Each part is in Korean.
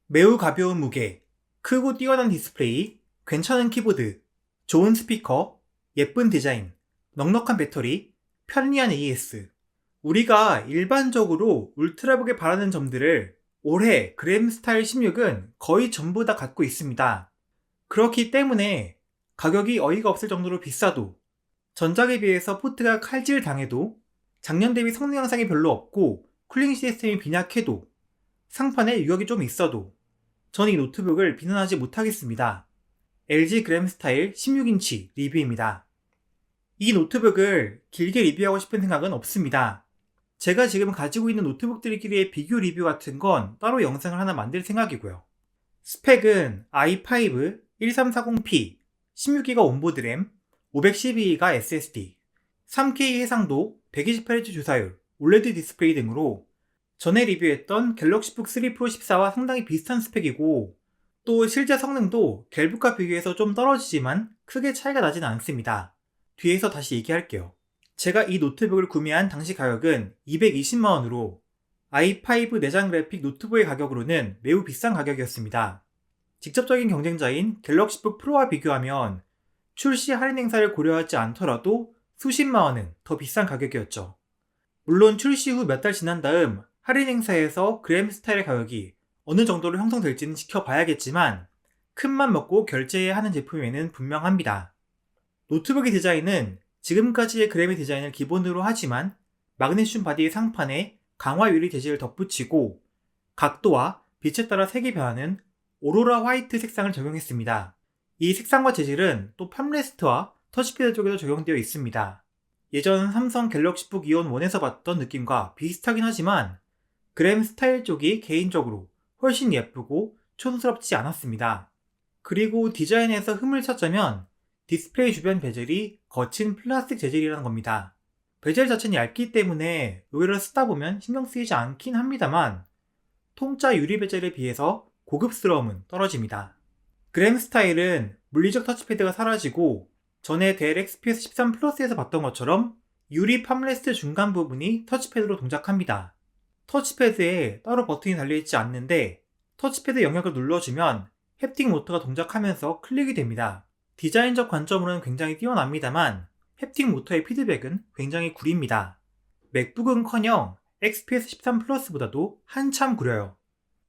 매우 가벼운 무게, 크고 뛰어난 디스플레이, 괜찮은 키보드, 좋은 스피커, 예쁜 디자인, 넉넉한 배터리, 편리한 AS. 우리가 일반적으로 울트라북에 바라는 점들을 올해 그램스타일 16은 거의 전부 다 갖고 있습니다. 그렇기 때문에 가격이 어이가 없을 정도로 비싸도, 전작에 비해서 포트가 칼질 당해도, 작년 대비 성능 향상이 별로 없고 쿨링 시스템이 빈약해도, 상판에 유격이 좀 있어도 전 이 노트북을 비난하지 못하겠습니다. LG 그램스타일 16인치 리뷰입니다. 이 노트북을 길게 리뷰하고 싶은 생각은 없습니다. 제가 지금 가지고 있는 노트북들끼리의 비교 리뷰 같은 건 따로 영상을 하나 만들 생각이고요. 스펙은 i5 1340p, 16기가 온보드 램, 512기가 SSD, 3K 해상도, 128Hz 주사율, OLED 디스플레이 등으로 전에 리뷰했던 갤럭시북 3 프로 14와 상당히 비슷한 스펙이고, 또 실제 성능도 갤북과 비교해서 좀 떨어지지만 크게 차이가 나진 않습니다. 뒤에서 다시 얘기할게요. 제가 이 노트북을 구매한 당시 가격은 220만원으로 i5 내장 그래픽 노트북의 가격으로는 매우 비싼 가격이었습니다. 직접적인 경쟁자인 갤럭시북 프로와 비교하면 출시 할인 행사를 고려하지 않더라도 수십만원은 더 비싼 가격이었죠. 물론 출시 후 몇 달 지난 다음 할인 행사에서 그램스타일의 가격이 어느 정도로 형성될지는 지켜봐야겠지만 큰맘 먹고 결제해야 하는 제품에는 분명합니다. 노트북의 디자인은 지금까지의 그램의 디자인을 기본으로 하지만 마그네슘 바디의 상판에 강화 유리 재질을 덧붙이고 각도와 빛에 따라 색이 변하는 오로라 화이트 색상을 적용했습니다. 이 색상과 재질은 또 팜레스트와 터치패드 쪽에도 적용되어 있습니다. 예전 삼성 갤럭시북 이온 1에서 봤던 느낌과 비슷하긴 하지만 그램 스타일 쪽이 개인적으로 훨씬 예쁘고 촌스럽지 않았습니다. 그리고 디자인에서 흠을 찾자면 디스플레이 주변 베젤이 거친 플라스틱 재질이라는 겁니다. 베젤 자체는 얇기 때문에 의외로 쓰다 보면 신경 쓰이지 않긴 합니다만 통짜 유리 베젤에 비해서 고급스러움은 떨어집니다. 그램 스타일은 물리적 터치패드가 사라지고 전에 델 XPS 13 플러스에서 봤던 것처럼 유리 팜레스트 중간 부분이 터치패드로 동작합니다. 터치패드에 따로 버튼이 달려있지 않는데 터치패드 영역을 눌러주면 햅틱 모터가 동작하면서 클릭이 됩니다. 디자인적 관점으로는 굉장히 뛰어납니다만 햅틱 모터의 피드백은 굉장히 구립니다. 맥북은커녕 XPS 13 플러스보다도 한참 구려요.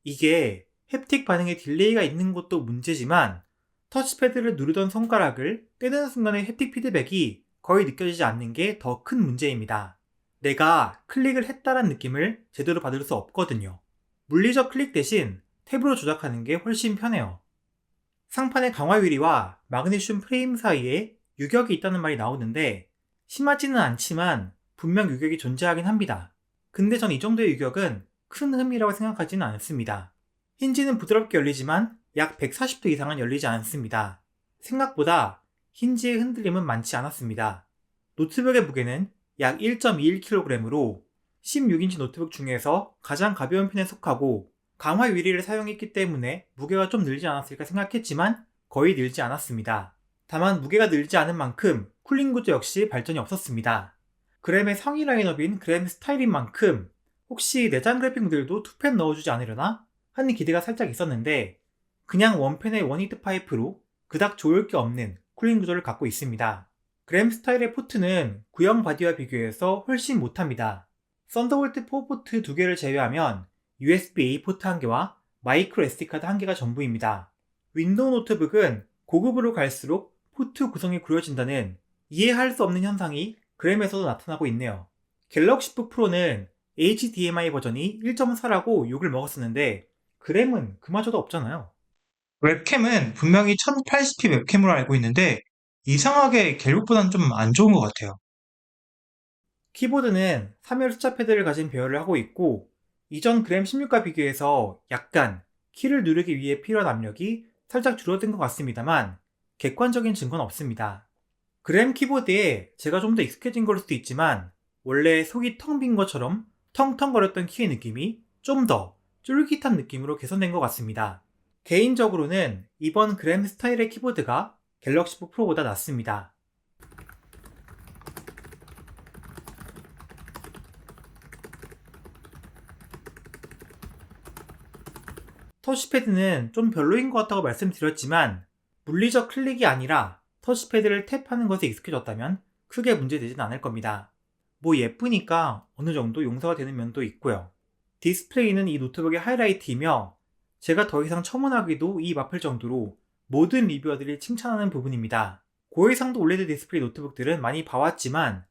이게 햅틱 반응에 딜레이가 있는 것도 문제지만 터치패드를 누르던 손가락을 떼는 순간의 햅틱 피드백이 거의 느껴지지 않는 게 더 큰 문제입니다. 내가 클릭을 했다는 느낌을 제대로 받을 수 없거든요. 물리적 클릭 대신 탭으로 조작하는 게 훨씬 편해요. 상판의 강화 유리와 마그네슘 프레임 사이에 유격이 있다는 말이 나오는데 심하지는 않지만 분명 유격이 존재하긴 합니다. 근데 전 이 정도의 유격은 큰 흠이라고 생각하지는 않습니다. 힌지는 부드럽게 열리지만 약 140도 이상은 열리지 않습니다. 생각보다 힌지의 흔들림은 많지 않았습니다. 노트북의 무게는 약 1.21kg으로 16인치 노트북 중에서 가장 가벼운 편에 속하고 강화 유리를 사용했기 때문에 무게가 좀 늘지 않았을까 생각했지만 거의 늘지 않았습니다. 다만 무게가 늘지 않은 만큼 쿨링 구조 역시 발전이 없었습니다. 그램의 상위 라인업인 그램 스타일인 만큼 혹시 내장 그래픽 모델도 2펜 넣어주지 않으려나? 하는 기대가 살짝 있었는데 그냥 원펜의 원히트 파이프로 그닥 좋을 게 없는 쿨링 구조를 갖고 있습니다. 그램 스타일의 포트는 구형 바디와 비교해서 훨씬 못합니다. 썬더볼트 4 포트 2개를 제외하면 USB-A 포트 1개와 마이크로 SD카드 1개가 전부입니다. 윈도우 노트북은 고급으로 갈수록 포트 구성이 구려진다는 이해할 수 없는 현상이 그램에서도 나타나고 있네요. 갤럭시북 프로는 HDMI 버전이 1.4라고 욕을 먹었었는데 그램은 그마저도 없잖아요. 웹캠은 분명히 1080p 웹캠으로 알고 있는데 이상하게 갤북보다는 좀 안 좋은 것 같아요. 키보드는 3열 숫자 패드를 가진 배열을 하고 있고 이전 그램 16과 비교해서 약간 키를 누르기 위해 필요한 압력이 살짝 줄어든 것 같습니다만 객관적인 증거는 없습니다. 그램 키보드에 제가 좀 더 익숙해진 걸 수도 있지만 원래 속이 텅 빈 것처럼 텅텅거렸던 키의 느낌이 좀 더 쫄깃한 느낌으로 개선된 것 같습니다. 개인적으로는 이번 그램 스타일의 키보드가 갤럭시북 프로보다 낫습니다. 터치패드는 좀 별로인 것 같다고 말씀드렸지만 물리적 클릭이 아니라 터치패드를 탭하는 것에 익숙해졌다면 크게 문제되진 않을 겁니다. 뭐 예쁘니까 어느 정도 용서가 되는 면도 있고요. 디스플레이는 이 노트북의 하이라이트이며 제가 더 이상 첨언하기도 입 아플 정도로 모든 리뷰어들이 칭찬하는 부분입니다. 고해상도 올레드 디스플레이 노트북들은 많이 봐왔지만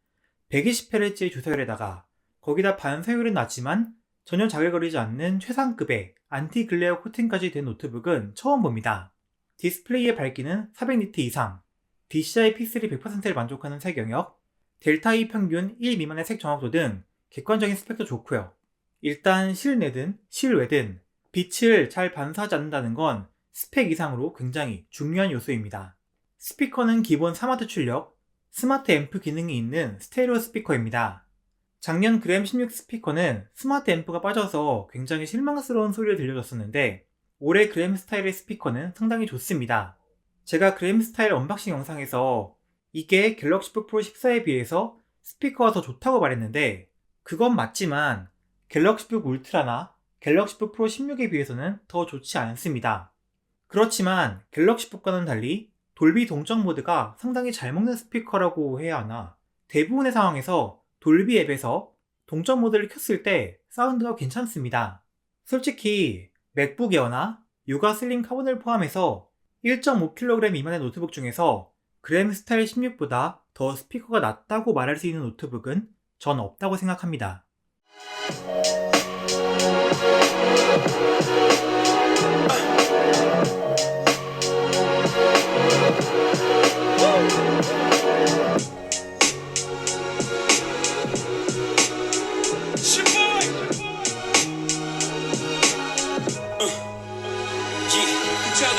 120Hz의 주사율에다가 거기다 반사율은 낮지만 전혀 자글거리지 않는 최상급의 안티 글레어 코팅까지 된 노트북은 처음 봅니다. 디스플레이의 밝기는 400니트 이상, DCI 픽셀이 100%를 만족하는 색 영역, 델타 E 평균 1 미만의 색 정확도 등 객관적인 스펙도 좋고요. 일단 실내든 실외든 빛을 잘 반사하지 않는다는 건 스펙 이상으로 굉장히 중요한 요소입니다. 스피커는 기본 스마트 출력, 스마트 앰프 기능이 있는 스테레오 스피커입니다. 작년 그램 16 스피커는 스마트 앰프가 빠져서 굉장히 실망스러운 소리를 들려줬었는데 올해 그램 스타일의 스피커는 상당히 좋습니다. 제가 그램 스타일 언박싱 영상에서 이게 갤럭시북 프로 14에 비해서 스피커가 더 좋다고 말했는데 그건 맞지만 갤럭시북 울트라나 갤럭시북 프로 16에 비해서는 더 좋지 않습니다. 그렇지만 갤럭시북과는 달리 돌비 동적 모드가 상당히 잘 먹는 스피커라고 해야 하나, 대부분의 상황에서 돌비 앱에서 동적 모드를 켰을 때 사운드가 괜찮습니다. 솔직히 맥북 에어나 요가 슬림 카본을 포함해서 1.5kg 미만의 노트북 중에서 그램 스타일 16보다 더 스피커가 낫다고 말할 수 있는 노트북은 전 없다고 생각합니다.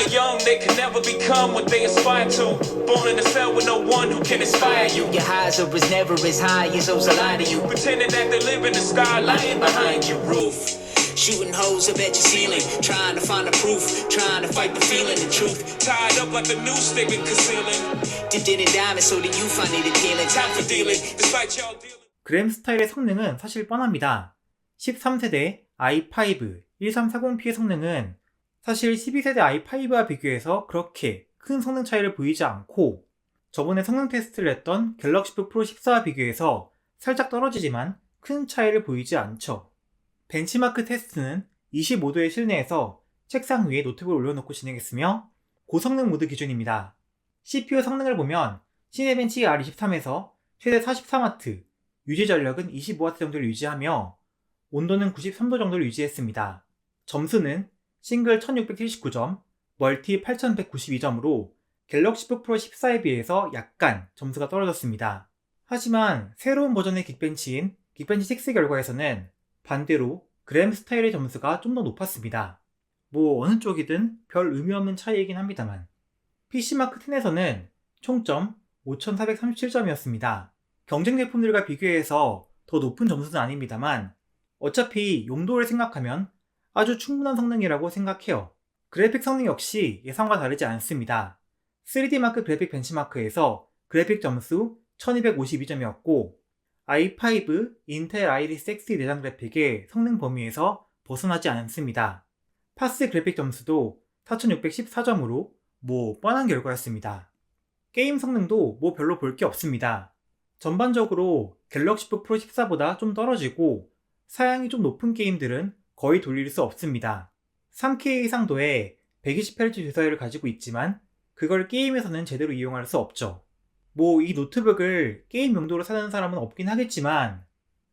Young, they can never become what they aspire to. Born in a cell with no one who can inspire you. Your highs are as never as high as those that lie to you. Pretending that they live in the sky, lying behind your roof. Shooting holes up at your ceiling, trying to find the proof, trying to fight the feeling, the truth. Tied up like the news they've been concealing. Dipped in a diamond so that you find it appealing. Time for dealing, despite y'all dealing. 그램 스타일의 성능은 사실 뻔합니다. 13세대 i5 1340p의 성능은 사실 12세대 i5와 비교해서 그렇게 큰 성능 차이를 보이지 않고 저번에 성능 테스트를 했던 갤럭시북 프로 14와 비교해서 살짝 떨어지지만 큰 차이를 보이지 않죠. 벤치마크 테스트는 25도의 실내에서 책상 위에 노트북을 올려놓고 진행했으며 고성능 모드 기준입니다. CPU 성능을 보면 시네벤치 R23에서 최대 44W, 유지 전력은 25W 정도를 유지하며 온도는 93도 정도를 유지했습니다. 점수는 싱글 1679점, 멀티 8192점으로 갤럭시북 프로 14에 비해서 약간 점수가 떨어졌습니다. 하지만 새로운 버전의 긱벤치인 긱벤치 6 결과에서는 반대로 그램 스타일의 점수가 좀 더 높았습니다. 뭐 어느 쪽이든 별 의미 없는 차이이긴 합니다만 PC마크 10에서는 총점 5437점이었습니다. 경쟁 제품들과 비교해서 더 높은 점수는 아닙니다만 어차피 용도를 생각하면 아주 충분한 성능이라고 생각해요. 그래픽 성능 역시 예상과 다르지 않습니다. 3D마크 그래픽 벤치마크에서 그래픽 점수 1252점이었고 i5 인텔 아이리스 Xe 내장 그래픽의 성능 범위에서 벗어나지 않습니다. 파스 그래픽 점수도 4614점으로 뭐 뻔한 결과였습니다. 게임 성능도 뭐 별로 볼 게 없습니다. 전반적으로 갤럭시북 프로 14보다 좀 떨어지고 사양이 좀 높은 게임들은 거의 돌릴 수 없습니다. 3K 상도의 120Hz 주사율을 가지고 있지만 그걸 게임에서는 제대로 이용할 수 없죠. 뭐 이 노트북을 게임 용도로 사는 사람은 없긴 하겠지만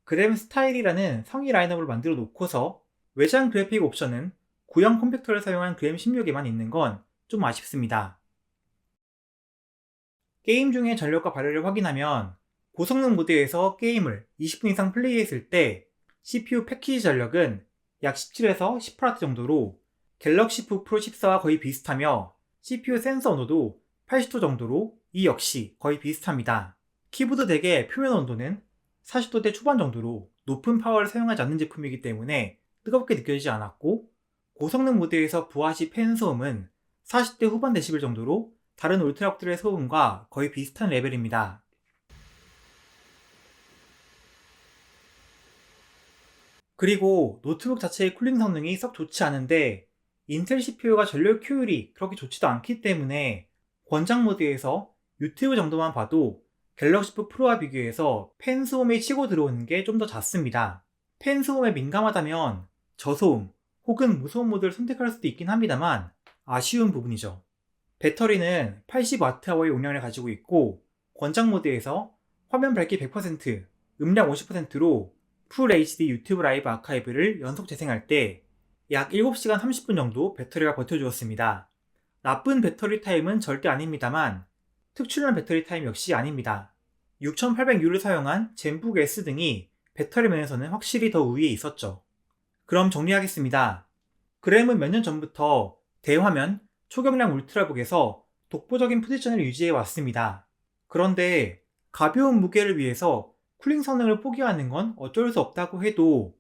그램 스타일이라는 상위 라인업을 만들어 놓고서 외장 그래픽 옵션은 구형 컴팩터를 사용한 그램 16에만 있는 건 좀 아쉽습니다. 게임 중에 전력과 발열을 확인하면 고성능 모드에서 게임을 20분 이상 플레이했을 때 CPU 패키지 전력은 약 17에서 10W 정도로 갤럭시북 프로 14와 거의 비슷하며 CPU 센서 온도도 80도 정도로 이 역시 거의 비슷합니다. 키보드 덱의 표면 온도는 40도대 초반 정도로 높은 파워를 사용하지 않는 제품이기 때문에 뜨겁게 느껴지지 않았고 고성능 모드에서 부하 시 팬 소음은 40대 후반 데시벨 정도로 다른 울트라북들의 소음과 거의 비슷한 레벨입니다. 그리고 노트북 자체의 쿨링 성능이 썩 좋지 않은데 인텔 CPU가 전력 효율이 그렇게 좋지도 않기 때문에 권장 모드에서 유튜브 정도만 봐도 갤럭시 북 프로와 비교해서 팬소음이 치고 들어오는 게 좀 더 잦습니다. 팬소음에 민감하다면 저소음 혹은 무소음 모드를 선택할 수도 있긴 합니다만 아쉬운 부분이죠. 배터리는 80Wh의 용량을 가지고 있고 권장 모드에서 화면 밝기 100%, 음량 50%로 풀 HD 유튜브 라이브 아카이브를 연속 재생할 때 약 7시간 30분 정도 배터리가 버텨주었습니다. 나쁜 배터리 타임은 절대 아닙니다만 특출난 배터리 타임 역시 아닙니다. 6800U를 사용한 젠북 S 등이 배터리 면에서는 확실히 더 우위에 있었죠. 그럼 정리하겠습니다. 그램은 몇 년 전부터 대화면, 초경량 울트라북에서 독보적인 포지션을 유지해 왔습니다. 그런데 가벼운 무게를 위해서 쿨링 성능을 포기하는 건 어쩔 수 없다고 해도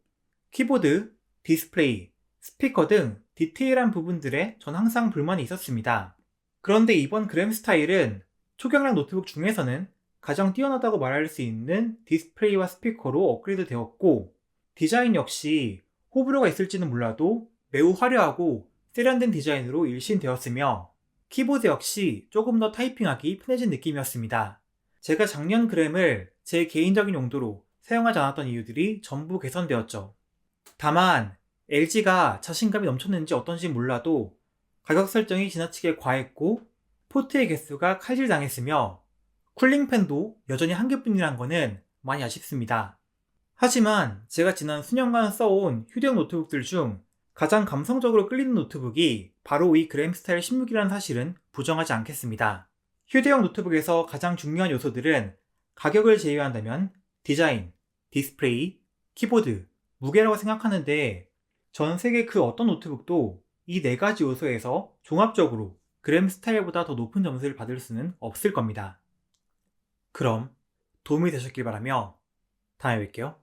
키보드, 디스플레이, 스피커 등 디테일한 부분들에 전 항상 불만이 있었습니다. 그런데 이번 그램 스타일은 초경량 노트북 중에서는 가장 뛰어나다고 말할 수 있는 디스플레이와 스피커로 업그레이드 되었고 디자인 역시 호불호가 있을지는 몰라도 매우 화려하고 세련된 디자인으로 일신되었으며 키보드 역시 조금 더 타이핑하기 편해진 느낌이었습니다. 제가 작년 그램을 제 개인적인 용도로 사용하지 않았던 이유들이 전부 개선되었죠. 다만 LG가 자신감이 넘쳤는지 어떤지 몰라도 가격 설정이 지나치게 과했고 포트의 개수가 칼질당했으며 쿨링팬도 여전히 한 개뿐이란 거는 많이 아쉽습니다. 하지만 제가 지난 수년간 써온 휴대용 노트북들 중 가장 감성적으로 끌리는 노트북이 바로 이 그램 스타일 16이라는 사실은 부정하지 않겠습니다. 휴대용 노트북에서 가장 중요한 요소들은 가격을 제외한다면 디자인, 디스플레이, 키보드, 무게라고 생각하는데 전 세계 그 어떤 노트북도 이 4가지 요소에서 종합적으로 그램 스타일보다 더 높은 점수를 받을 수는 없을 겁니다. 그럼 도움이 되셨길 바라며 다음에 뵐게요.